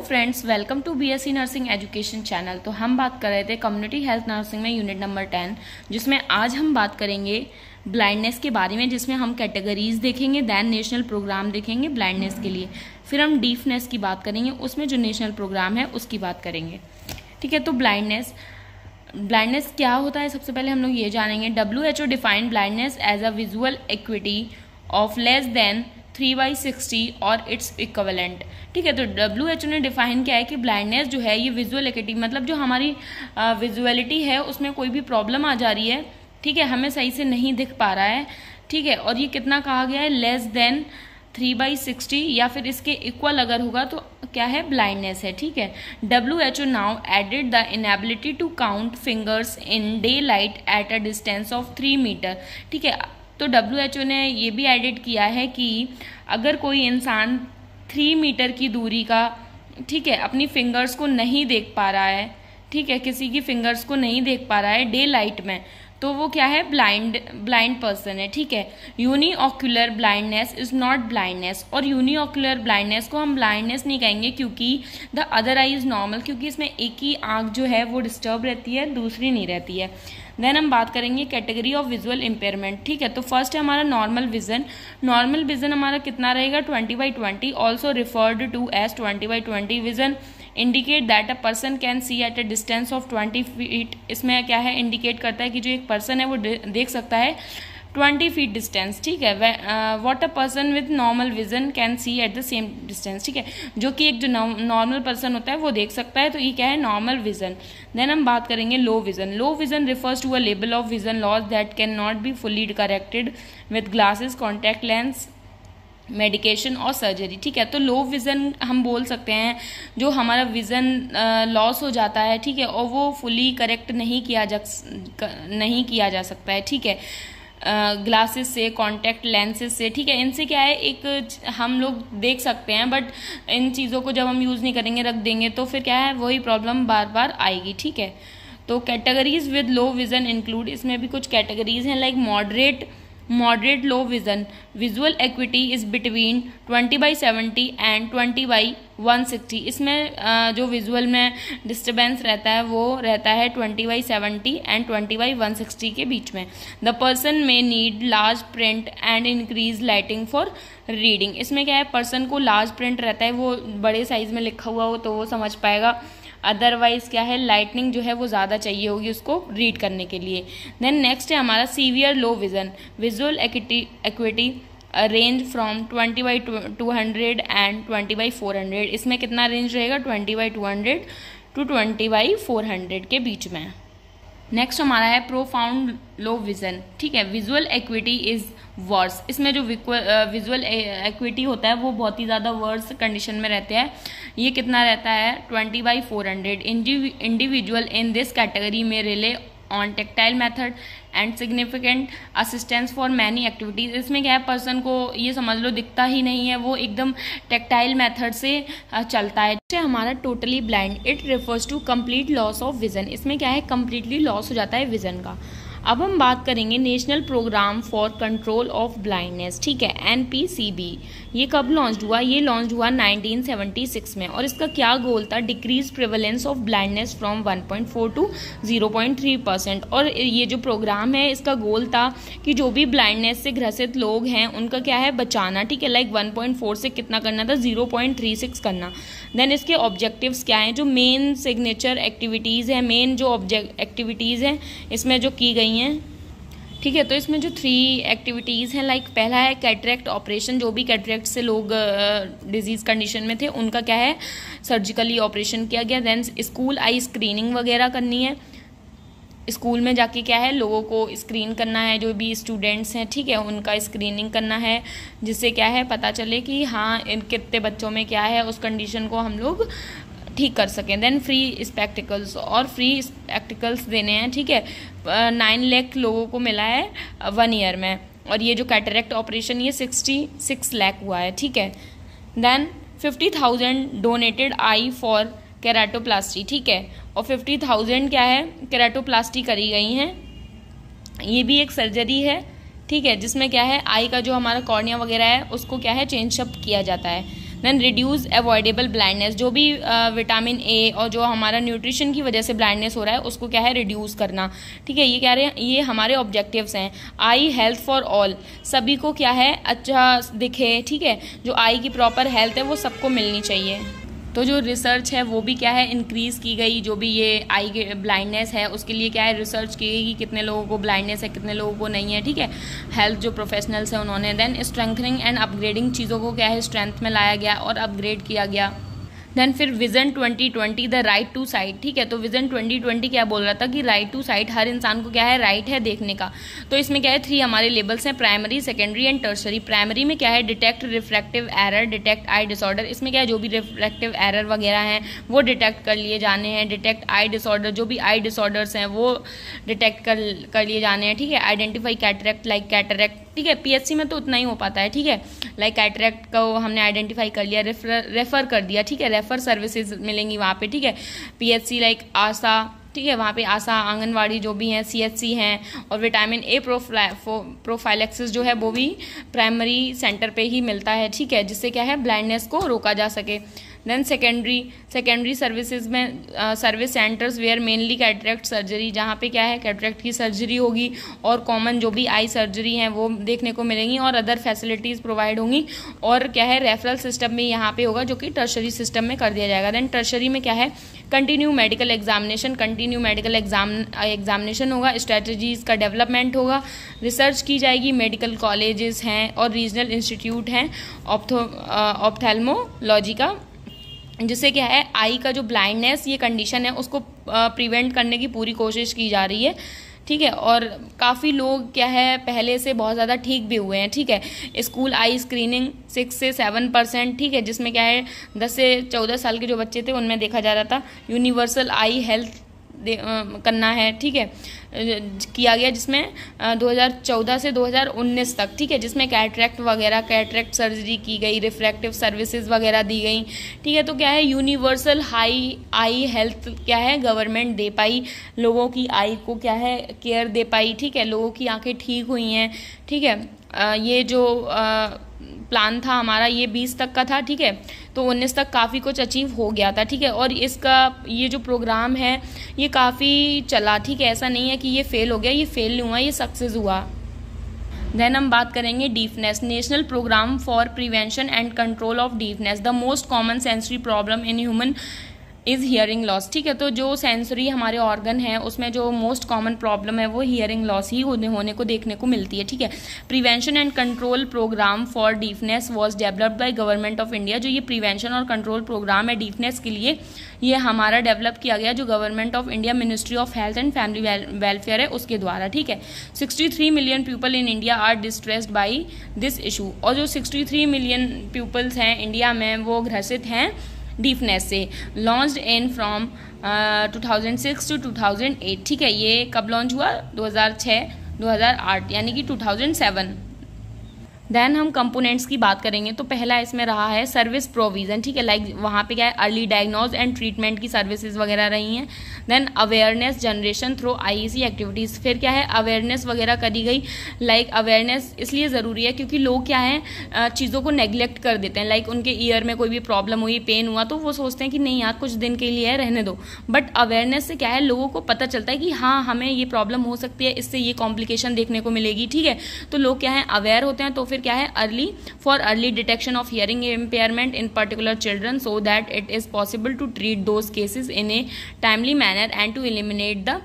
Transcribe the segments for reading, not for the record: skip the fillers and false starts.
Friends, welcome to BSc nursing education channel. तो हम बात कर रहे थे कम्युनिटी हेल्थ नर्सिंग में यूनिट नंबर 10, जिसमें आज हम बात करेंगे ब्लाइंडनेस के बारे में, जिसमें हम कैटेगरीज देखेंगे, दैन नेशनल प्रोग्राम देखेंगे ब्लाइंडनेस के लिए, फिर हम डीफनेस की बात करेंगे, उसमें जो नेशनल प्रोग्राम है उसकी बात करेंगे। ठीक है, तो ब्लाइंडनेस क्या होता है सबसे पहले हम लोग ये जानेंगे। WHO defined blindness as a visual acuity of less than 3/60 और इट्स इक्विवेलेंट। ठीक है, तो WHO ने डिफाइन किया है कि ब्लाइंडनेस जो है ये विजुअल एक्टिविटी, मतलब जो हमारी विजुअलिटी है उसमें कोई भी प्रॉब्लम आ जा रही है, ठीक है, हमें सही से नहीं दिख पा रहा है, ठीक है, और ये कितना कहा गया है, लेस देन 3/60 या फिर इसके इक्वल अगर होगा तो क्या है, ब्लाइंडनेस है। ठीक है, WHO now added the inability to count fingers in daylight at a distance of 3 metre. ठीक है, तो WHO ने ये भी एडिट किया है कि अगर कोई इंसान 3 मीटर की दूरी का, ठीक है, अपनी फिंगर्स को नहीं देख पा रहा है, ठीक है, किसी की फिंगर्स को नहीं देख पा रहा है डे लाइट में, तो वो क्या है, ब्लाइंड पर्सन है। ठीक है, यूनिओक्यूलर ब्लाइंडनेस इज नॉट ब्लाइंडनेस, और यूनिओक्यूलर ब्लाइंडनेस को हम ब्लाइंडनेस नहीं कहेंगे क्योंकि the other I is normal, क्योंकि इसमें एक ही आंख जो है वो डिस्टर्ब रहती है, दूसरी नहीं रहती है। देन हम बात करेंगे कैटेगरी ऑफ विजुअल इम्पेयरमेंट। ठीक है, तो फर्स्ट है हमारा नॉर्मल विजन। नॉर्मल विजन हमारा कितना रहेगा, 20/20, also referred to as 20/20 vision. Indicate that a person can see at a distance of 20 feet. इसमें क्या है, इंडिकेट करता है कि जो एक पर्सन है वो देख सकता है 20 फीट डिस्टेंस। ठीक है, what a person with normal vision can see at the same distance. ठीक है, जो कि एक जो नॉर्मल पर्सन होता है वो देख सकता है, तो ये क्या है, नॉर्मल विजन। देन हम बात करेंगे low vision. Low vision refers to a level of vision loss that can not be fully corrected with glasses, contact lens, medication और सर्जरी। ठीक है, तो लो विजन हम बोल सकते हैं जो हमारा विजन लॉस हो जाता है, ठीक है, और वो फुली करेक्ट नहीं किया जा सकता है। ठीक है, ग्लासेस से, कॉन्टैक्ट लेंसेज से, ठीक है, इनसे क्या है, एक हम लोग देख सकते हैं, बट इन चीज़ों को जब हम यूज़ नहीं करेंगे, रख देंगे, तो फिर क्या है, वही प्रॉब्लम बार बार आएगी। ठीक है, तो categories with low vision include, इसमें भी कुछ कैटेगरीज हैं, like moderate low vision visual equity is between 20/70 and 20/160। इसमें जो विजुअल में डिस्टर्बेंस रहता है वो रहता है 20/70 एंड 20/160 के बीच में। द पर्सन में need large print and increase lighting for reading. इसमें क्या है, पर्सन को लार्ज प्रिंट रहता है, वो बड़े साइज में लिखा हुआ हो तो वो समझ पाएगा, अदरवाइज क्या है, लाइटनिंग जो है वो ज़्यादा चाहिए होगी उसको रीड करने के लिए। देन नेक्स्ट है हमारा severe low vision visual equity range from 20/200 and 20/400। इसमें कितना रेंज रहेगा, 20/200 टू 20/400 के बीच में। नेक्स्ट हमारा है प्रोफाउंड लो विजन। ठीक है, विजुअल एक्विटी इज वर्स। इसमें जो विजुअल एक्विटी होता है वो बहुत ही ज़्यादा वर्स कंडीशन में रहते हैं। ये कितना रहता है, 20/400। इंडिविजुअल इन दिस कैटेगरी में relay on tactile method and significant assistance for many activities. इसमें क्या है, पर्सन को ये समझ लो दिखता ही नहीं है, वो एकदम टेक्टाइल मेथड से चलता है। हमारा totally blind, it refers to complete loss of vision. इसमें क्या है, कंप्लीटली लॉस हो जाता है विजन का। अब हम बात करेंगे national programme for control of blindness. ठीक है, NPCB। ये कब लॉन्च हुआ, ये लॉन्च हुआ 1976 में, और इसका क्या गोल था, decrease prevalence of blindness from 1.4 to 0.3%। और ये जो प्रोग्राम है इसका गोल था कि जो भी ब्लाइंडनेस से ग्रसित लोग हैं उनका क्या है, बचाना। ठीक है, लाइक 1.4 से कितना करना था, 0.36 करना। देन इसके ऑब्जेक्टिव्स क्या हैं, जो मेन सिग्नेचर एक्टिविटीज़ हैं, मेन जो एक्टिविटीज़ हैं इसमें जो की गई हैं। ठीक है, तो इसमें जो 3 एक्टिविटीज़ हैं, लाइक पहला है कैटरेक्ट ऑपरेशन, जो भी कैटरेक्ट से लोग डिजीज़ कंडीशन में थे उनका क्या है, सर्जिकली ऑपरेशन किया गया। देन स्कूल आई स्क्रीनिंग वगैरह करनी है, स्कूल में जाके क्या है, लोगों को स्क्रीन करना है, जो भी स्टूडेंट्स हैं, ठीक है, उनका स्क्रीनिंग करना है, जिससे क्या है, पता चले कि हाँ इन कितने बच्चों में क्या है, उस कंडीशन को हम लोग ठीक कर सकें। देन फ्री स्पेक्टिकल्स, और फ्री स्पेक्टिकल्स देने हैं। ठीक है, 9 लाख लोगों को मिला है 1 ईयर में, और ये जो कैटरेक्ट ऑपरेशन ये 66 लाख हुआ है। ठीक है, then 50,000 donated eye for keratoplasty. ठीक है, और 50,000 क्या है, केराटोप्लास्टी करी गई हैं। ये भी एक सर्जरी है, ठीक है, जिसमें क्या है, आई का जो हमारा कॉर्निया वगैरह है उसको क्या है, चेंज अप किया जाता है। देन रिड्यूस अवॉइडेबल ब्लाइंडनेस, जो भी विटामिन ए और जो हमारा न्यूट्रिशन की वजह से ब्लाइंडनेस हो रहा है उसको क्या है रिड्यूस करना, ठीक है। ये क्या रहे हैं, ये हमारे ऑब्जेक्टिव्स हैं। आई हेल्थ फॉर ऑल, सभी को क्या है अच्छा दिखे, ठीक है। जो आई की प्रॉपर हेल्थ है वो सबको मिलनी चाहिए। तो जो रिसर्च है वो भी क्या है इंक्रीज़ की गई, जो भी ये आई के ब्लाइंडनेस है उसके लिए क्या है रिसर्च की गई कि कितने लोगों को ब्लाइंडनेस है कितने लोगों को नहीं है, ठीक है। हेल्थ जो प्रोफेशनल्स हैं उन्होंने देन स्ट्रेंथनिंग एंड अपग्रेडिंग, चीज़ों को क्या है स्ट्रेंथ में लाया गया और अपग्रेड किया गया। देन फिर vision 2020 the right to sight, ठीक है। तो विजन 2020 क्या बोल रहा था कि राइट टू साइट, हर इंसान को क्या है राइट है देखने का। तो इसमें क्या है 3 हमारे लेवल्स हैं, primary, secondary and tertiary. Primary में क्या है डिटेक्ट रिफ्रैक्टिव एरर, डिटेक्ट आई डिसऑर्डर, इसमें क्या है जो भी रिफ्रैक्टिव एरर वगैरह हैं वो डिटेक्ट कर लिए जाने हैं। डिटेक्ट आई डिसऑर्डर, जो भी आई डिसऑर्डर्स हैं वो डिटेक्ट कर लिए जाने हैं, ठीक है। आइडेंटिफाई कैटरेक्ट लाइक कैटरेक्ट, ठीक है। पीएचसी में तो उतना ही हो पाता है, ठीक है। लाइक कैटरेक्ट को हमने आइडेंटिफाई कर लिया, रेफर कर दिया, ठीक है। रेफर सर्विसेज मिलेंगी वहाँ पे, ठीक है। पीएचसी लाइक आशा, ठीक है, वहाँ पे आशा आंगनवाड़ी जो भी हैं, सीएचसी हैं। और विटामिन ए प्रोफाइलेक्सिस जो है वो भी प्राइमरी सेंटर पे ही मिलता है, ठीक है, जिससे क्या है ब्लाइंडनेस को रोका जा सके। देन सेकेंडरी सर्विसेज में service centres where mainly cataract surgery, जहाँ पे क्या है कैटरेक्ट की सर्जरी होगी और कॉमन जो भी आई सर्जरी हैं वो देखने को मिलेंगी और अदर फैसिलिटीज़ प्रोवाइड होंगी। और क्या है रेफरल सिस्टम में यहाँ पे होगा जो कि टर्शरी सिस्टम में कर दिया जाएगा। देन टर्शरी में क्या है कंटिन्यू मेडिकल एग्जामिनेशन होगा, स्ट्रेटजीज़ का डेवलपमेंट होगा, रिसर्च की जाएगी, मेडिकल कॉलेजेस हैं और रीजनल इंस्टीट्यूट हैं ऑप्थेल्मोलॉजी का, जिससे क्या है आई का जो ब्लाइंडनेस ये कंडीशन है उसको प्रिवेंट करने की पूरी कोशिश की जा रही है, ठीक है। और काफ़ी लोग क्या है पहले से बहुत ज़्यादा ठीक भी हुए हैं, ठीक है। स्कूल आई स्क्रीनिंग 6 से 7%, ठीक है, जिसमें क्या है 10 से 14 साल के जो बच्चे थे उनमें देखा जा रहा था। यूनिवर्सल आई हेल्थ करना है, ठीक है, किया गया, जिसमें 2014 से 2019 तक, ठीक है, जिसमें कैटरेक्ट सर्जरी की गई, रिफ्रैक्टिव सर्विसेज वगैरह दी गई, ठीक है। तो क्या है यूनिवर्सल हाई आई हेल्थ क्या है गवर्नमेंट दे पाई, लोगों की आई को क्या है केयर दे पाई, ठीक है, लोगों की आंखें ठीक हुई हैं, ठीक है। ये जो प्लान था हमारा ये 20 तक का था, ठीक है, तो 19 तक काफ़ी कुछ अचीव हो गया था, ठीक है। और इसका ये जो प्रोग्राम है ये काफ़ी चला, ठीक है, ऐसा नहीं है कि ये फेल हो गया, ये फेल नहीं हुआ, ये सक्सेस हुआ। देन हम बात करेंगे deafness, national programme for prevention and control of deafness. The most common sensory problem in human is hearing loss, ठीक है। तो जो सेंसरी हमारे ऑर्गन है उसमें जो मोस्ट कॉमन प्रॉब्लम है वो हियरिंग लॉस ही होने को देखने को मिलती है, ठीक है। Prevention and control programme for deafness was developed by government of India. जो ये प्रिवेंशन और कंट्रोल प्रोग्राम है डीफनेस के लिए ये हमारा डेवलप किया गया जो government of India ministry of health and family welfare है उसके द्वारा, ठीक है। 63 million people in India are distressed by this issue. और जो 63 मिलियन पीपल्स हैं इंडिया में वो ग्रसित हैं डीफनेस से। लॉन्च्ड इन फ्रॉम 2006 टू 2008, ठीक है। ये कब लॉन्च हुआ 2006-2008 यानी कि 2007। देन हम कंपोनेंट्स की बात करेंगे तो पहला इसमें रहा है सर्विस प्रोविजन, ठीक है, लाइक वहाँ पे क्या है अर्ली डायग्नोज एंड ट्रीटमेंट की सर्विसेज वगैरह रही हैं। देन awareness generation through IEC activities, फिर क्या है अवेयरनेस वगैरह करी गई। लाइक अवेयरनेस इसलिए ज़रूरी है क्योंकि लोग क्या है चीज़ों को नेग्लेक्ट कर देते हैं। लाइक उनके ईयर में कोई भी प्रॉब्लम हुई, पेन हुआ तो वो सोचते हैं कि नहीं यार कुछ दिन के लिए है रहने दो, बट अवेयरनेस से क्या है लोगों को पता चलता है कि हाँ हमें ये प्रॉब्लम हो सकती है, इससे ये कॉम्प्लिकेशन देखने को मिलेगी, ठीक है। तो लोग क्या है अवेयर होते हैं, तो फिर क्या है early detection of hearing impairment in particular children so that it is possible to treat those cases in a timely manner and to eliminate the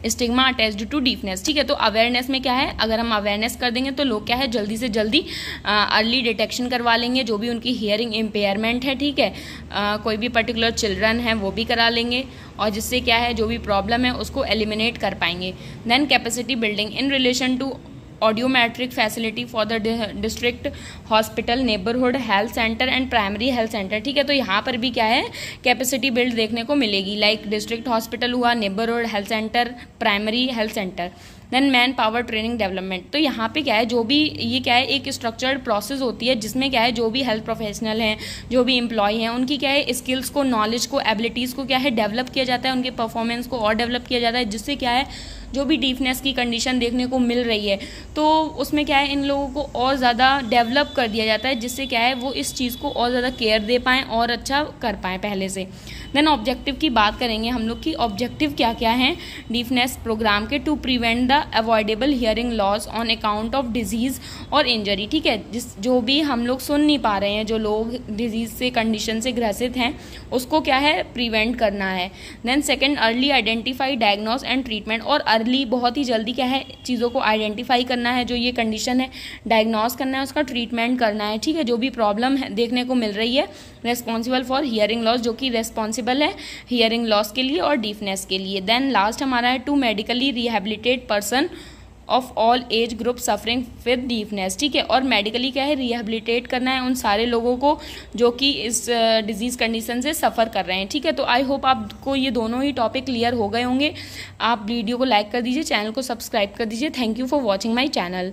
stigma attached to deafness, ठीक है। तो अवेयरनेस में क्या है अगर हम अवेयरनेस कर देंगे तो लोग क्या है जल्दी से जल्दी अर्ली डिटेक्शन करवा लेंगे जो भी उनकी हियरिंग इम्पेयरमेंट है, ठीक है। कोई भी पर्टिकुलर चिल्ड्रन है वो भी करा लेंगे और जिससे क्या है जो भी प्रॉब्लम है उसको एलिमिनेट कर पाएंगे। Then capacity building in relation to audiometric facility for the district hospital, neighbourhood health centre and primary health centre, ठीक है। तो यहाँ पर भी क्या है कैपेसिटी बिल्ड देखने को मिलेगी, लाइक डिस्ट्रिक्ट हॉस्पिटल हुआ, neighbourhood health centre, primary health centre. Then manpower training development, तो यहाँ पे क्या है जो भी ये क्या है एक स्ट्रक्चर्ड प्रोसेस होती है जिसमें क्या है जो भी हेल्थ प्रोफेशनल हैं जो भी एम्प्लॉय हैं उनकी क्या है स्किल्स को, नॉलेज को, एबिलिटीज़ को क्या है डेवलप किया जाता है, उनके परफॉर्मेंस को और डेवलप किया जाता है, जिससे क्या है जो भी डीफनेस की कंडीशन देखने को मिल रही है, तो उसमें क्या है, इन लोगों को और ज़्यादा डेवलप कर दिया जाता है, जिससे क्या है वो इस चीज़ को और ज़्यादा केयर दे पाएँ और अच्छा कर पाएँ पहले से। देन ऑब्जेक्टिव की बात करेंगे हम लोग कि ऑब्जेक्टिव क्या क्या हैं डीफनेस प्रोग्राम के। To prevent the avoidable hearing loss on account of disease और इंजरी, ठीक है, जो भी हम लोग सुन नहीं पा रहे हैं, जो लोग डिजीज़ से कंडीशन से ग्रसित हैं, उसको क्या है प्रिवेंट करना है। Then second, early identify, diagnose and treatment, और अर्ली बहुत ही जल्दी क्या है चीज़ों को आइडेंटिफाई करना है, जो ये कंडीशन है डायग्नोस करना है, उसका ट्रीटमेंट करना है, ठीक है, जो भी प्रॉब्लम है देखने को मिल रही है। रेस्पॉन्सिबल फॉर हियरिंग लॉस, जो कि रेस्पॉन्सिबल है हियरिंग लॉस के लिए और डीफनेस के लिए। देन लास्ट हमारा है to medically rehabilitate person of all age group suffering with deafness, ठीक है, और मेडिकली क्या है रिहेबिलिटेट करना है उन सारे लोगों को जो कि इस डिजीज़ कंडीशन से सफ़र कर रहे हैं, ठीक है। तो आई होप आपको ये दोनों ही टॉपिक क्लियर हो गए होंगे। आप वीडियो को लाइक कर दीजिए, चैनल को सब्सक्राइब कर दीजिए। Thank you for watching my channel.